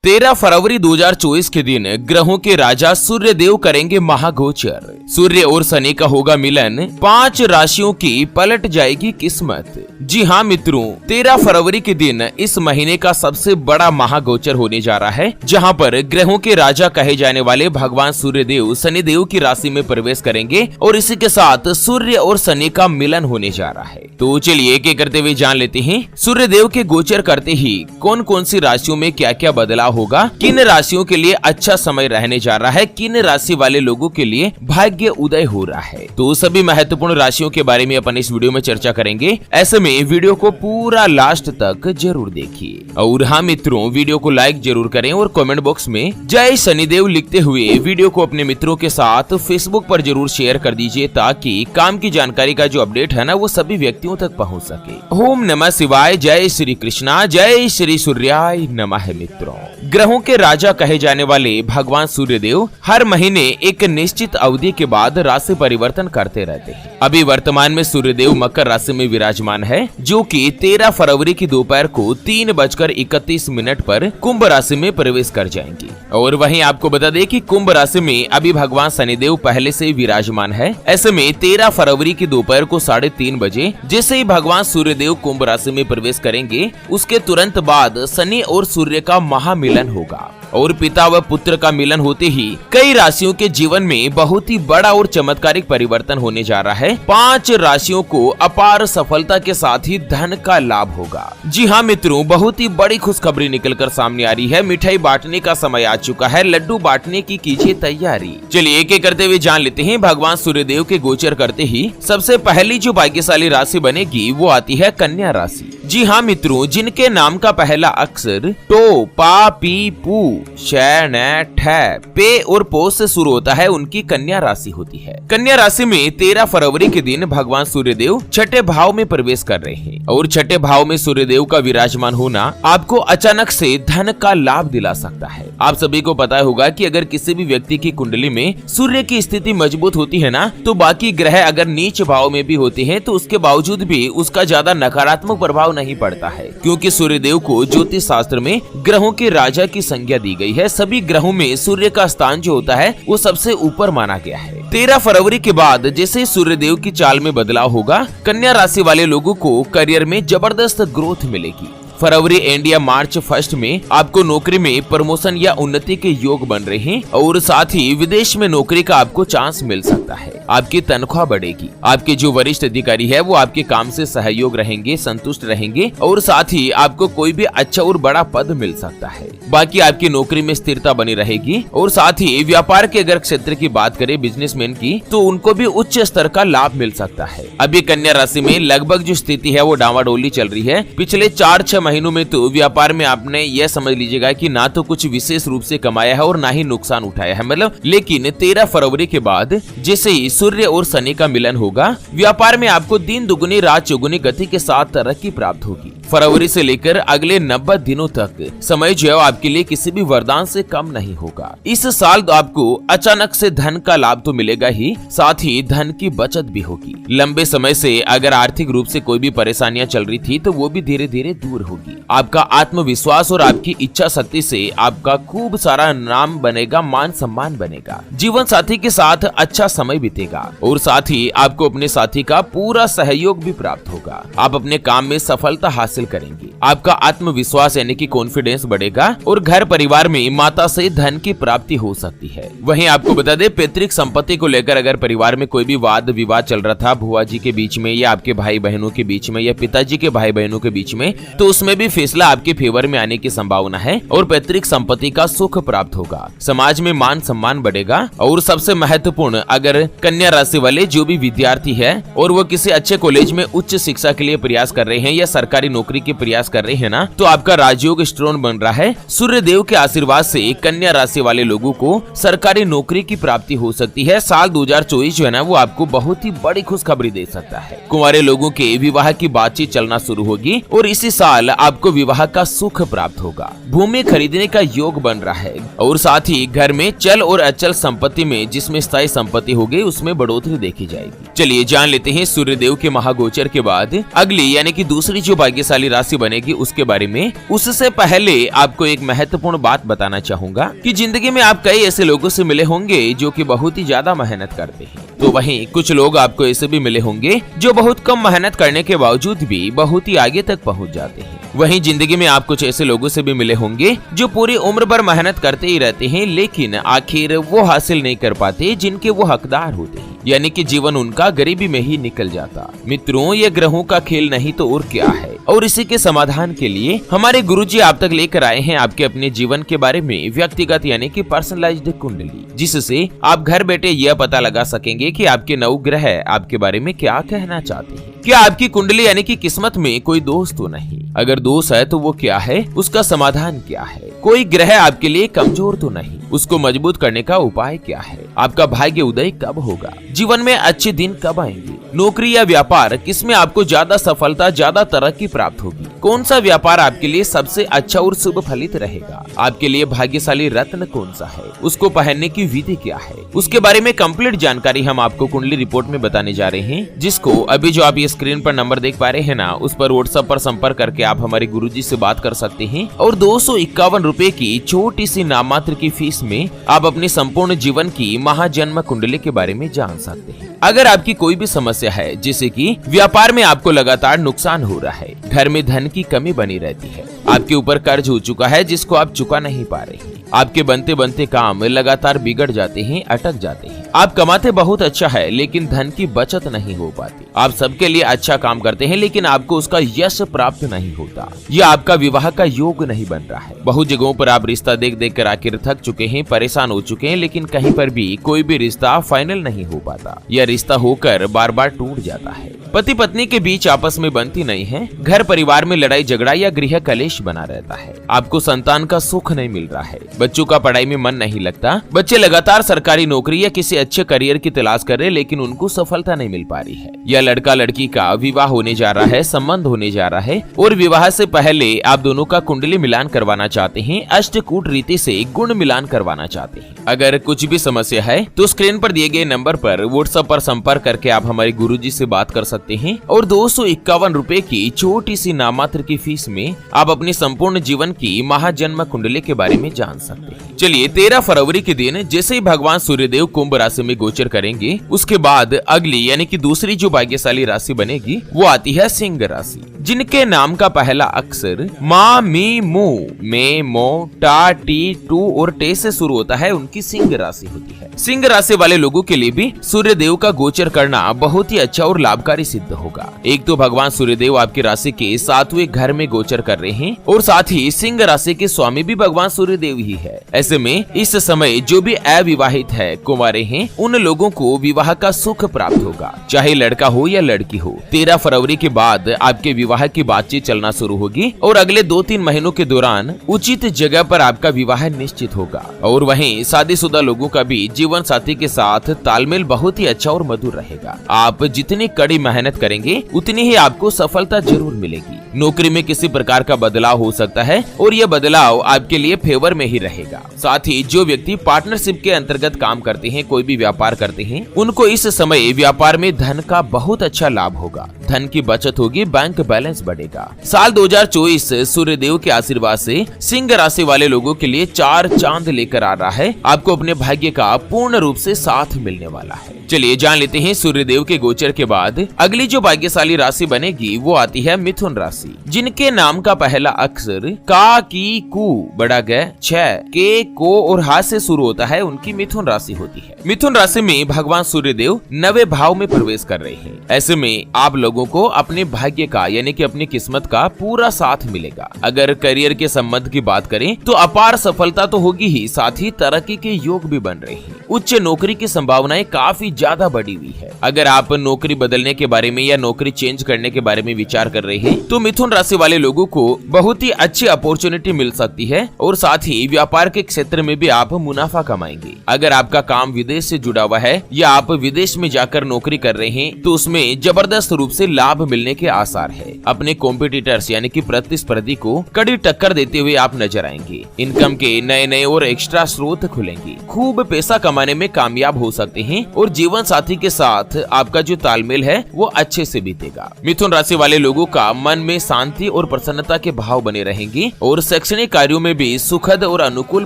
13 फरवरी 2024 के दिन ग्रहों के राजा सूर्य देव करेंगे महागोचर। सूर्य और शनि का होगा मिलन, 5 राशियों की पलट जाएगी किस्मत। जी हाँ मित्रों, 13 फरवरी के दिन इस महीने का सबसे बड़ा महागोचर होने जा रहा है, जहाँ पर ग्रहों के राजा कहे जाने वाले भगवान सूर्य देव शनि देव की राशि में प्रवेश करेंगे और इसी के साथ सूर्य और शनि का मिलन होने जा रहा है। तो चलिए एक एक करते हुए जान लेते हैं सूर्य देव के गोचर करते ही कौन कौन सी राशियों में क्या क्या बदलाव होगा, किन राशियों के लिए अच्छा समय रहने जा रहा है, किन राशि वाले लोगों के लिए भाग्य उदय हो रहा है। तो सभी महत्वपूर्ण राशियों के बारे में अपन इस वीडियो में चर्चा करेंगे। ऐसे में वीडियो को पूरा लास्ट तक जरूर देखिए। और हाँ मित्रों, वीडियो को लाइक जरूर करें और कमेंट बॉक्स में जय शनिदेव लिखते हुए वीडियो को अपने मित्रों के साथ फेसबुक पर जरूर शेयर कर दीजिए, ताकि काम की जानकारी का जो अपडेट है ना वो सभी व्यक्तियों तक पहुंच सके। ओम नमः शिवाय, जय श्री कृष्णा, जय श्री सूर्याय नमः। मित्रों, ग्रहों के राजा कहे जाने वाले भगवान सूर्य देव हर महीने एक निश्चित अवधि के बाद राशि परिवर्तन करते रहते हैं। अभी वर्तमान में सूर्य देव मकर राशि में विराजमान है, जो कि 13 फरवरी की दोपहर को 3:31 पर कुंभ राशि में प्रवेश कर जाएंगी। और वहीं आपको बता दें कि कुंभ राशि में अभी भगवान शनिदेव पहले से विराजमान है। ऐसे में 13 फरवरी की दोपहर को 3:30 बजे जैसे ही भगवान सूर्य देव कुंभ राशि में प्रवेश करेंगे, उसके तुरंत बाद शनि और सूर्य का महामिलन होगा। और पिता व पुत्र का मिलन होते ही कई राशियों के जीवन में बहुत ही बड़ा और चमत्कारिक परिवर्तन होने जा रहा है। 5 राशियों को अपार सफलता के साथ ही धन का लाभ होगा। जी हाँ मित्रों, बहुत ही बड़ी खुशखबरी निकलकर सामने आ रही है। मिठाई बांटने का समय आ चुका है, लड्डू बांटने की कीजिए तैयारी। चलिए एक एक करते हुए जान लेते हैं। भगवान सूर्य देव के गोचर करते ही सबसे पहली जो भाग्यशाली राशि बनेगी वो आती है कन्या राशि। जी हाँ मित्रों, जिनके नाम का पहला अक्षर टो, पा, पी, पू, शै, नै, ठै, पे और पो से शुरू होता है, उनकी कन्या राशि होती है। कन्या राशि में 13 फरवरी के दिन भगवान सूर्य देव छठे भाव में प्रवेश कर रहे हैं। और छठे भाव में सूर्य देव का विराजमान होना आपको अचानक से धन का लाभ दिला सकता है। आप सभी को पता होगा कि अगर किसी भी व्यक्ति की कुंडली में सूर्य की स्थिति मजबूत होती है ना, तो बाकी ग्रह अगर नीच भाव में भी होते हैं तो उसके बावजूद भी उसका ज्यादा नकारात्मक प्रभाव नहीं पड़ता है, क्योंकि सूर्य देव को ज्योतिष शास्त्र में ग्रहों के राजा की संज्ञा दी गई है। सभी ग्रहों में सूर्य का स्थान जो होता है वो सबसे ऊपर माना गया है। 13 फरवरी के बाद जैसे सूर्य देव की चाल में बदलाव होगा, कन्या राशि वाले लोगों को करियर में जबरदस्त ग्रोथ मिलेगी। फरवरी एंड या मार्च फर्स्ट में आपको नौकरी में प्रमोशन या उन्नति के योग बन रहे हैं और साथ ही विदेश में नौकरी का आपको चांस मिल सकता है। आपकी तनख्वाह बढ़ेगी। आपके जो वरिष्ठ अधिकारी है वो आपके काम से सहयोग रहेंगे, संतुष्ट रहेंगे और साथ ही आपको कोई भी अच्छा और बड़ा पद मिल सकता है। बाकी आपकी नौकरी में स्थिरता बनी रहेगी और साथ ही व्यापार के अगर क्षेत्र की बात करें बिजनेसमैन की, तो उनको भी उच्च स्तर का लाभ मिल सकता है। अभी कन्या राशि में लगभग जो स्थिति है वो डावाडोली चल रही है। पिछले 4-6 महीनों में तो व्यापार में आपने यह समझ लीजिएगा कि ना तो कुछ विशेष रूप से कमाया है और ना ही नुकसान उठाया है, मतलब। लेकिन 13 फरवरी के बाद जैसे ही सूर्य और शनि का मिलन होगा, व्यापार में आपको दिन दुगुनी रात चौगुनी गति के साथ तरक्की प्राप्त होगी। फरवरी से लेकर अगले 90 दिनों तक समय जो है आपके लिए किसी भी वरदान से कम नहीं होगा। इस साल तो आपको अचानक से धन का लाभ तो मिलेगा ही, साथ ही धन की बचत भी होगी। लंबे समय से अगर आर्थिक रूप से कोई भी परेशानियां चल रही थी तो वो भी धीरे धीरे दूर होगी। आपका आत्मविश्वास और आपकी इच्छा शक्ति से आपका खूब सारा नाम बनेगा, मान सम्मान बनेगा। जीवन साथी के साथ अच्छा समय बीतेगा और साथ ही आपको अपने साथी का पूरा सहयोग भी प्राप्त होगा। आप अपने काम में सफलता हासिल करेंगे। आपका आत्मविश्वास यानी कि कॉन्फिडेंस बढ़ेगा और घर परिवार में माता से धन की प्राप्ति हो सकती है। वहीं आपको बता दें, पैतृक संपत्ति को लेकर अगर परिवार में कोई भी वाद विवाद चल रहा था बुआ जी के बीच में या आपके भाई बहनों के बीच में या पिताजी के भाई बहनों के बीच में, तो उसमें भी फैसला आपके फेवर में आने की संभावना है और पैतृक संपत्ति का सुख प्राप्त होगा। समाज में मान सम्मान बढ़ेगा और सबसे महत्वपूर्ण, अगर कन्या राशि वाले जो भी विद्यार्थी है और वो किसी अच्छे कॉलेज में उच्च शिक्षा के लिए प्रयास कर रहे हैं या सरकारी नौकरी के प्रयास कर रहे हैं ना, तो आपका राजयोग स्ट्रॉन्ग बन रहा है। सूर्य देव के आशीर्वाद से कन्या राशि वाले लोगों को सरकारी नौकरी की प्राप्ति हो सकती है। साल 2024 जो है ना वो आपको बहुत ही बड़ी खुशखबरी दे सकता है। कुंवारे लोगों के विवाह की बातचीत चलना शुरू होगी और इसी साल आपको विवाह का सुख प्राप्त होगा। भूमि खरीदने का योग बन रहा है और साथ ही घर में चल और अचल संपत्ति में जिसमें स्थायी संपत्ति होगी उसमें बढ़ोतरी देखी जाएगी। चलिए जान लेते हैं सूर्य देव के महागोचर के बाद अगली यानी कि दूसरी जो भाग्यशाली राशि बने बनेगी उसके बारे में, उससे पहले आपको एक महत्वपूर्ण बात बताना चाहूंगा कि जिंदगी में आप कई ऐसे लोगों से मिले होंगे जो कि बहुत ही ज्यादा मेहनत करते हैं, तो वहीं कुछ लोग आपको ऐसे भी मिले होंगे जो बहुत कम मेहनत करने के बावजूद भी बहुत ही आगे तक पहुंच जाते हैं। वहीं जिंदगी में आप कुछ ऐसे लोगों से भी मिले होंगे जो पूरी उम्र भर मेहनत करते ही रहते हैं, लेकिन आखिर वो हासिल नहीं कर पाते जिनके वो हकदार होते हैं, यानी कि जीवन उनका गरीबी में ही निकल जाता। मित्रों, ये ग्रहों का खेल नहीं तो और क्या है, और इसी के समाधान के लिए हमारे गुरुजी आप तक लेकर आए हैं आपके अपने जीवन के बारे में व्यक्तिगत यानी कि पर्सनलाइज्ड कुंडली, जिससे आप घर बैठे यह पता लगा सकेंगे कि आपके नौ ग्रह आपके बारे में क्या कहना चाहते हैं। क्या आपकी कुंडली यानी कि किस्मत में कोई दोष तो नहीं? अगर दोष है तो वो क्या है, उसका समाधान क्या है? कोई ग्रह आपके लिए कमजोर तो नहीं, उसको मजबूत करने का उपाय क्या है? आपका भाग्य उदय कब होगा? जीवन में अच्छे दिन कब आएंगे? नौकरी या व्यापार, किसमें आपको ज्यादा सफलता, ज्यादा तरक्की प्राप्त होगी? कौन सा व्यापार आपके लिए सबसे अच्छा और शुभ फलित रहेगा? आपके लिए भाग्यशाली रत्न कौन सा है? उसको पहनने की विधि क्या है? उसके बारे में कंप्लीट जानकारी हम आपको कुंडली रिपोर्ट में बताने जा रहे हैं, जिसको अभी जो आप ये स्क्रीन पर नंबर देख पा रहे हैं ना, उस पर व्हाट्सएप पर संपर्क करके आप हमारे गुरुजी से बात कर सकते हैं और 251 रुपए की छोटी सी नाममात्र की फीस में आप अपनी संपूर्ण जीवन की महाजन्म कुंडली के बारे में जान सकते हैं। अगर आपकी कोई भी समस्या है, जैसे कि व्यापार में आपको लगातार नुकसान हो रहा है, घर में धन की कमी बनी रहती है, आपके ऊपर कर्ज हो चुका है जिसको आप चुका नहीं पा रहे हैं, आपके बनते बनते काम लगातार बिगड़ जाते हैं, अटक जाते हैं, आप कमाते बहुत अच्छा है लेकिन धन की बचत नहीं हो पाती, आप सबके लिए अच्छा काम करते हैं लेकिन आपको उसका यश प्राप्त नहीं होता, या आपका विवाह का योग नहीं बन रहा है। बहुत जगहों पर आप रिश्ता देख देख कर आखिर थक चुके हैं, परेशान हो चुके हैं, लेकिन कहीं पर भी कोई भी रिश्ता फाइनल नहीं हो पाता, या रिश्ता होकर बार बार टूट जाता है। पति पत्नी के बीच आपस में बनती नहीं है, घर परिवार में लड़ाई झगड़ा या गृह कलेश बना रहता है, आपको संतान का सुख नहीं मिल रहा है, बच्चों का पढ़ाई में मन नहीं लगता, बच्चे लगातार सरकारी नौकरी या किसी अच्छे करियर की तलाश कर रहे लेकिन उनको सफलता नहीं मिल पा रही है, या लड़का लड़की का विवाह होने जा रहा है, संबंध होने जा रहा है और विवाह से पहले आप दोनों का कुंडली मिलान करवाना चाहते हैं, अष्टकूट रीति से गुण मिलान करवाना चाहते हैं। अगर कुछ भी समस्या है तो स्क्रीन पर दिए गए नंबर पर व्हाट्सएप पर संपर्क करके आप हमारे गुरुजी से बात कर सकते हैं और 251 रुपए की छोटी सी नाममात्र की फीस में आप अपनी संपूर्ण जीवन की महाजन्म कुंडली के बारे में जान सकते हैं। चलिए, 13 फरवरी के दिन जैसे ही भगवान सूर्यदेव कुंभ राशि में गोचर करेंगे, उसके बाद अगली यानी कि दूसरी जो भाग्यशाली राशि बनेगी वो आती है सिंह राशि, जिनके नाम का पहला अक्षर मा, मी, मू, मे, मो, टा, टी, टू और टे से शुरू होता है, उनकी सिंह राशि होती है। सिंह राशि वाले लोगों के लिए भी सूर्यदेव का गोचर करना बहुत ही अच्छा और लाभकारी सिद्ध होगा। एक तो भगवान सूर्यदेव आपकी राशि के 7वें घर में गोचर कर रहे हैं और साथ ही सिंह राशि के स्वामी भी भगवान सूर्यदेव ही है। ऐसे में इस समय जो भी अविवाहित है, कुंवारे हैं, उन लोगों को विवाह का सुख प्राप्त होगा, चाहे लड़का हो या लड़की हो। 13 फरवरी के बाद आपके विवाह की बातचीत चलना शुरू होगी और अगले 2-3 महीनों के दौरान उचित जगह पर आपका विवाह निश्चित होगा। और वहीं शादीशुदा लोगों का भी जीवन साथी के साथ तालमेल बहुत ही अच्छा और मधुर रहेगा। आप जितनी कड़ी मेहनत करेंगे उतनी ही आपको सफलता जरूर मिलेगी। नौकरी में किसी प्रकार का बदलाव हो सकता है और यह बदलाव आपके लिए फेवर में ही रहेगा। साथ ही जो व्यक्ति पार्टनरशिप के अंतर्गत काम करते हैं, कोई भी व्यापार करते हैं, उनको इस समय व्यापार में धन का बहुत अच्छा लाभ होगा, धन की बचत होगी, बैंक बैलेंस बढ़ेगा। साल 2024 सूर्यदेव के आशीर्वाद से सिंह राशि वाले लोगों के लिए 4 चांद लेकर आ रहा है, आपको अपने भाग्य का पूर्ण रूप से साथ मिलने वाला है। चलिए जान लेते हैं सूर्यदेव के गोचर के बाद अगली जो भाग्यशाली राशि बनेगी वो आती है मिथुन राशि, जिनके नाम का पहला अक्षर का, की, कु, बड़ा ग, छ, के, को और हा से शुरू होता है, उनकी मिथुन राशि होती है। मिथुन राशि में भगवान सूर्यदेव 9वें भाव में प्रवेश कर रहे हैं। ऐसे में आप लोगों को अपने भाग्य का यानी कि अपनी किस्मत का पूरा साथ मिलेगा। अगर करियर के संबंध की बात करें तो अपार सफलता तो होगी ही, साथ ही तरक्की के योग भी बन रहे हैं। उच्च नौकरी की संभावनाएं काफी ज्यादा बढ़ी हुई है। अगर आप नौकरी बदलने के बारे में या नौकरी चेंज करने के बारे में विचार कर रहे हैं तो मिथुन राशि वाले लोगों को बहुत ही अच्छी अपॉर्चुनिटी मिल सकती है और साथ ही व्यापार के क्षेत्र में भी आप मुनाफा कमाएंगे। अगर आपका काम विदेश से जुड़ा हुआ है या आप विदेश में जाकर नौकरी कर रहे हैं तो उसमें जबरदस्त रूप से लाभ मिलने के आसार है। अपने कॉम्पिटिटर्स यानी कि प्रतिस्पर्धी को कड़ी टक्कर देते हुए आप नजर आएंगे। इनकम के नए नए और एक्स्ट्रा स्रोत खुलेंगे, खूब पैसा कमाने में कामयाब हो सकते हैं और जीवन साथी के साथ आपका जो तालमेल है वो अच्छे से बीतेगा। मिथुन राशि वाले लोगों का मन में में शांति और प्रसन्नता के भाव बने रहेंगे और शैक्षणिक कार्यों में भी सुखद और अनुकूल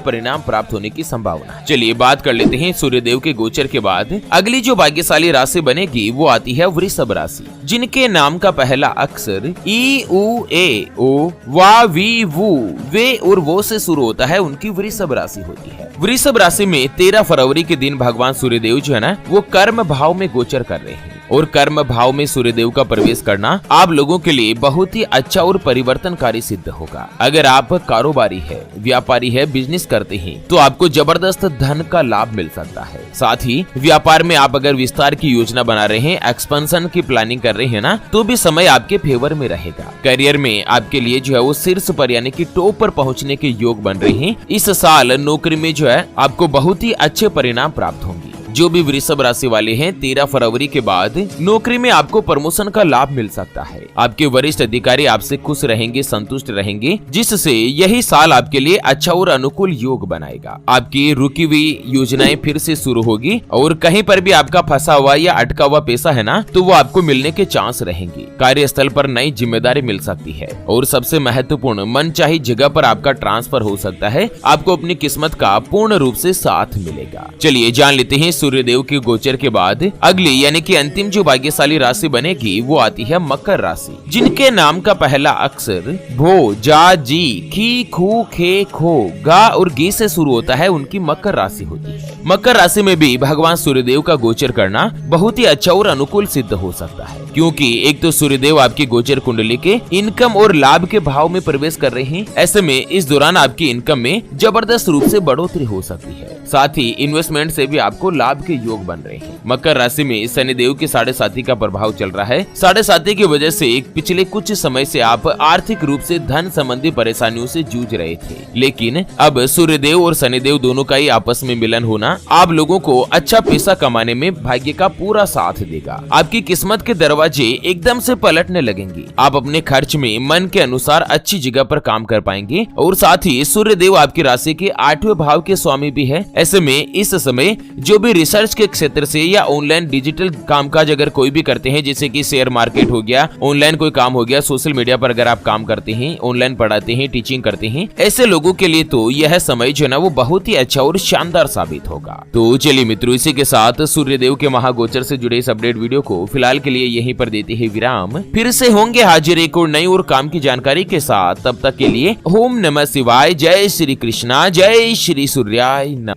परिणाम प्राप्त होने की संभावना। चलिए बात कर लेते हैं सूर्यदेव के गोचर के बाद अगली जो भाग्यशाली राशि बनेगी वो आती है वृषभ राशि, जिनके नाम का पहला अक्षर ई उ ए ओ वा वी वू वे और वो से शुरू होता है, उनकी वृषभ राशि होती है। वृषभ राशि में 13 फरवरी के दिन भगवान सूर्यदेव जो है ना वो कर्म भाव में गोचर कर रहे हैं और कर्म भाव में सूर्यदेव का प्रवेश करना आप लोगों के लिए बहुत ही अच्छा और परिवर्तनकारी सिद्ध होगा। अगर आप कारोबारी है, व्यापारी है, बिजनेस करते हैं तो आपको जबरदस्त धन का लाभ मिल सकता है। साथ ही व्यापार में आप अगर विस्तार की योजना बना रहे हैं, एक्सपेंशन की प्लानिंग कर रहे हैं ना, तो भी समय आपके फेवर में रहेगा। करियर में आपके लिए जो है वो शीर्ष पर यानी कि टॉप पर पहुंचने के योग बन रहे हैं। इस साल नौकरी में जो है आपको बहुत ही अच्छे परिणाम प्राप्त होंगे। जो भी वृषभ राशि वाले हैं 13 फरवरी के बाद नौकरी में आपको प्रमोशन का लाभ मिल सकता है। आपके वरिष्ठ अधिकारी आपसे खुश रहेंगे, संतुष्ट रहेंगे, जिससे यही साल आपके लिए अच्छा और अनुकूल योग बनाएगा। आपकी रुकी हुई योजनाएं फिर से शुरू होगी और कहीं पर भी आपका फंसा हुआ या अटका हुआ पैसा है ना, तो वो आपको मिलने के चांस रहेंगे। कार्यस्थल पर नई जिम्मेदारी मिल सकती है और सबसे महत्वपूर्ण मनचाही जगह पर आपका ट्रांसफर हो सकता है। आपको अपनी किस्मत का पूर्ण रूप से साथ मिलेगा। चलिए जान लेते हैं सूर्यदेव के गोचर के बाद अगली यानी कि अंतिम जो भाग्यशाली राशि बनेगी वो आती है मकर राशि, जिनके नाम का पहला अक्षर भो जा जी खी खू खे खो गा और गी से शुरू होता है, उनकी मकर राशि होती है। मकर राशि में भी भगवान सूर्यदेव का गोचर करना बहुत ही अच्छा और अनुकूल सिद्ध हो सकता है, क्योंकि एक तो सूर्यदेव आपकी गोचर कुंडली के इनकम और लाभ के भाव में प्रवेश कर रहे हैं। ऐसे में इस दौरान आपकी इनकम में जबरदस्त रूप से बढ़ोतरी हो सकती है। साथ ही इन्वेस्टमेंट से भी आपको लाभ के योग बन रहे हैं। मकर राशि में शनिदेव के 7.5 का प्रभाव चल रहा है। 7.5 की वजह से पिछले कुछ समय से आप आर्थिक रूप से धन संबंधी परेशानियों से जूझ रहे थे, लेकिन अब सूर्यदेव और शनिदेव दोनों का ही आपस में मिलन होना आप लोगों को अच्छा पैसा कमाने में भाग्य का पूरा साथ देगा। आपकी किस्मत के दरवाजे एकदम से पलटने लगेंगे। आप अपने खर्च में मन के अनुसार अच्छी जगह पर काम कर पाएंगे और साथ ही सूर्यदेव आपकी राशि के 8वें भाव के स्वामी भी है। ऐसे में इस समय जो भी रिसर्च के क्षेत्र से या ऑनलाइन डिजिटल कामकाज अगर कोई भी करते हैं, जैसे कि शेयर मार्केट हो गया, ऑनलाइन कोई काम हो गया, सोशल मीडिया पर अगर आप काम करते हैं, ऑनलाइन पढ़ाते हैं, टीचिंग करते हैं, ऐसे लोगों के लिए तो यह समय जो है ना वो बहुत ही अच्छा और शानदार साबित होगा। तो चलिए मित्रों, इसी के साथ सूर्यदेव के महागोचर से जुड़े इस अपडेट वीडियो को फिलहाल के लिए यहीं पर देते हैं विराम। फिर से होंगे हाजिर एक और नई और काम की जानकारी के साथ। तब तक के लिए ओम नमः शिवाय, जय श्री कृष्णा, जय श्री सूर्याय नमः।